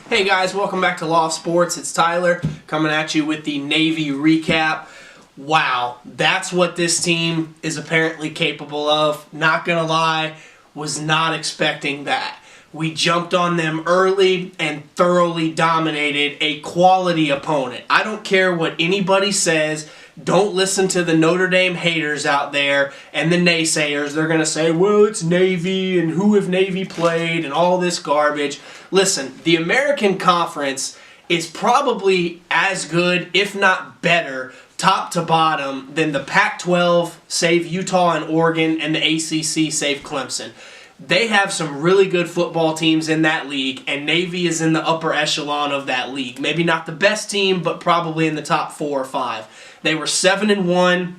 Hey guys, welcome back to Loft Sports. It's Tyler coming at you with the Navy recap. Wow, that's what this team is apparently capable of. Not gonna lie, was not expecting that. We jumped on them early and thoroughly dominated a quality opponent. I don't care what anybody says. Don't listen to the Notre Dame haters out there and the naysayers. They're going to say, well, it's Navy and who have Navy played and all this garbage. Listen, the American Conference is probably as good, if not better, top to bottom, than the Pac-12, save Utah and Oregon, and the ACC, save Clemson. They have some really good football teams in that league, and Navy is in the upper echelon of that league. Maybe not the best team, but probably in the top 4 or 5. They were 7-1,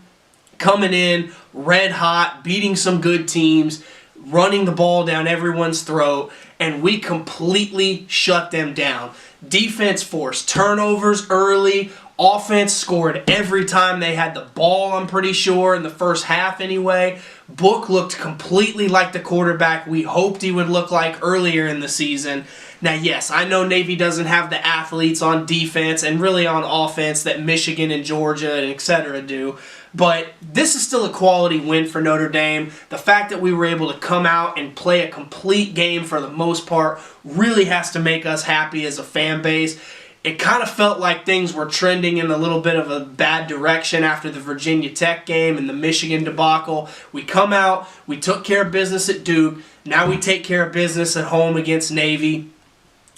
coming in red hot, beating some good teams, running the ball down everyone's throat, and we completely shut them down. Defense forced turnovers early. Offense scored every time they had the ball, I'm pretty sure, in the first half anyway. Book looked completely like the quarterback we hoped he would look like earlier in the season. Now, yes, I know Navy doesn't have the athletes on defense and really on offense that Michigan and Georgia and etc. do, but this is still a quality win for Notre Dame. The fact that we were able to come out and play a complete game for the most part really has to make us happy as a fan base. It kind of felt like things were trending in a little bit of a bad direction after the Virginia Tech game and the Michigan debacle. We come out, we took care of business at Duke, now we take care of business at home against Navy.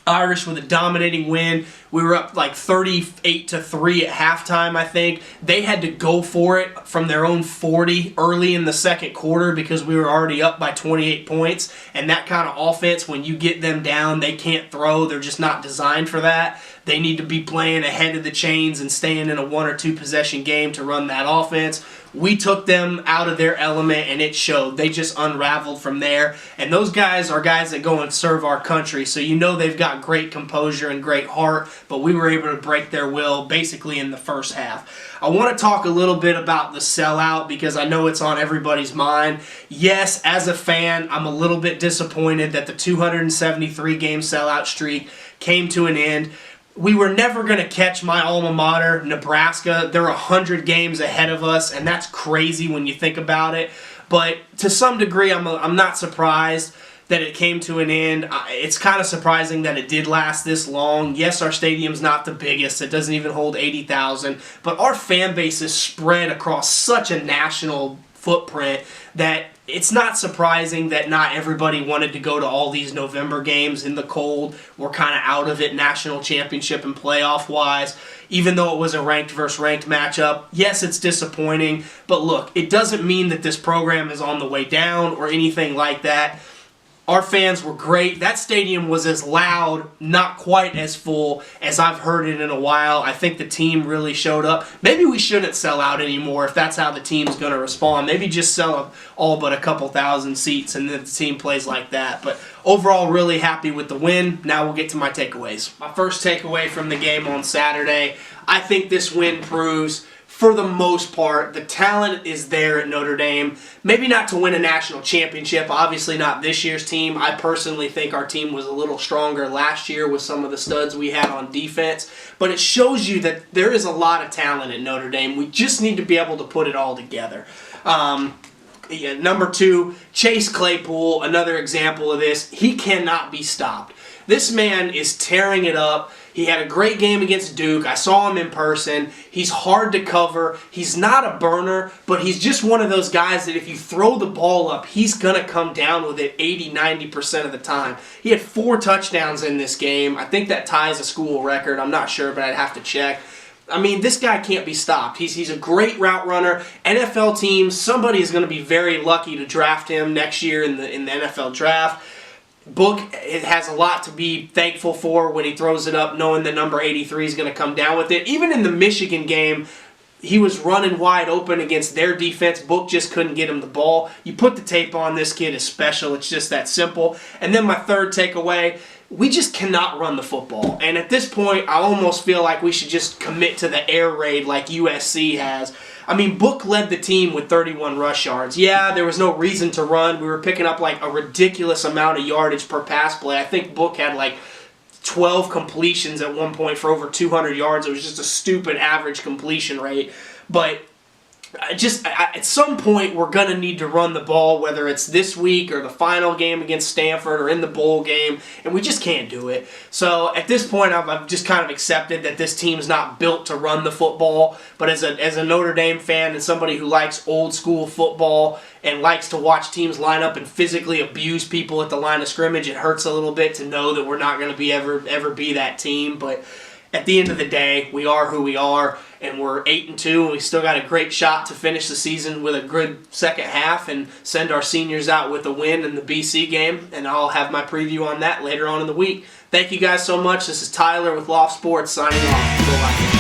Irish with a dominating win. We were up like 38-3 at halftime, I think. They had to go for it from their own 40 early in the second quarter because we were already up by 28 points. And that kind of offense, when you get them down, they can't throw. They're just not designed for that. They need to be playing ahead of the chains and staying in a 1 or 2 possession game to run that offense. We took them out of their element, and it showed. They just unraveled from there. And those guys are guys that go and serve our country, so you know they've got great composure and great heart, but we were able to break their will basically in the first half. I want to talk a little bit about the sellout because I know it's on everybody's mind. Yes, as a fan, I'm a little bit disappointed that the 273-game sellout streak came to an end. We were never going to catch my alma mater, Nebraska. They're 100 games ahead of us, and that's crazy when you think about it. But to some degree, I'm not surprised that it came to an end. It's kind of surprising that it did last this long. Yes, our stadium's not the biggest. It doesn't even hold 80,000. But our fan base is spread across such a national footprint that it's not surprising that not everybody wanted to go to all these November games in the cold. We're kind of out of it national championship and playoff-wise, even though it was a ranked versus ranked matchup. Yes, it's disappointing, but look, it doesn't mean that this program is on the way down or anything like that. Our fans were great. That stadium was as loud, not quite as full as I've heard it in a while. I think the team really showed up. Maybe we shouldn't sell out anymore if that's how the team's going to respond. Maybe just sell all but a couple thousand seats and then the team plays like that. But overall, really happy with the win. Now we'll get to my takeaways. My first takeaway from the game on Saturday, I think this win proves, for the most part, the talent is there at Notre Dame. Maybe not to win a national championship, obviously not this year's team. I personally think our team was a little stronger last year with some of the studs we had on defense. But it shows you that there is a lot of talent at Notre Dame. We just need to be able to put it all together. Number 2, Chase Claypool, another example of this. He cannot be stopped. This man is tearing it up. He had a great game against Duke. I saw him in person. He's hard to cover. He's not a burner, but he's just one of those guys that if you throw the ball up, he's going to come down with it 80-90% of the time. He had 4 touchdowns in this game. I think that ties a school record. I'm not sure, but I'd have to check. I mean, this guy can't be stopped. He's a great route runner. NFL teams, somebody is going to be very lucky to draft him next year in the NFL draft. Book has a lot to be thankful for when he throws it up, knowing that number 83 is going to come down with it. Even in the Michigan game, he was running wide open against their defense. Book just couldn't get him the ball. You put the tape on, this kid is special. It's just that simple. And then my third takeaway, we just cannot run the football. And at this point, I almost feel like we should just commit to the air raid like USC has. I mean, Book led the team with 31 rush yards. Yeah, there was no reason to run. We were picking up like a ridiculous amount of yardage per pass play. I think Book had like 12 completions at one point for over 200 yards. It was just a stupid average completion rate. But at some point, we're going to need to run the ball, whether it's this week or the final game against Stanford or in the bowl game, and we just can't do it. So at this point, I've just kind of accepted that this team's not built to run the football, but as a Notre Dame fan and somebody who likes old school football and likes to watch teams line up and physically abuse people at the line of scrimmage, it hurts a little bit to know that we're not going to be ever be that team, but at the end of the day, we are who we are, and we're 8-2, and we still got a great shot to finish the season with a good second half and send our seniors out with a win in the BC game, and I'll have my preview on that later on in the week. Thank you guys so much. This is Tyler with Loft Sports signing off. Go Lightning.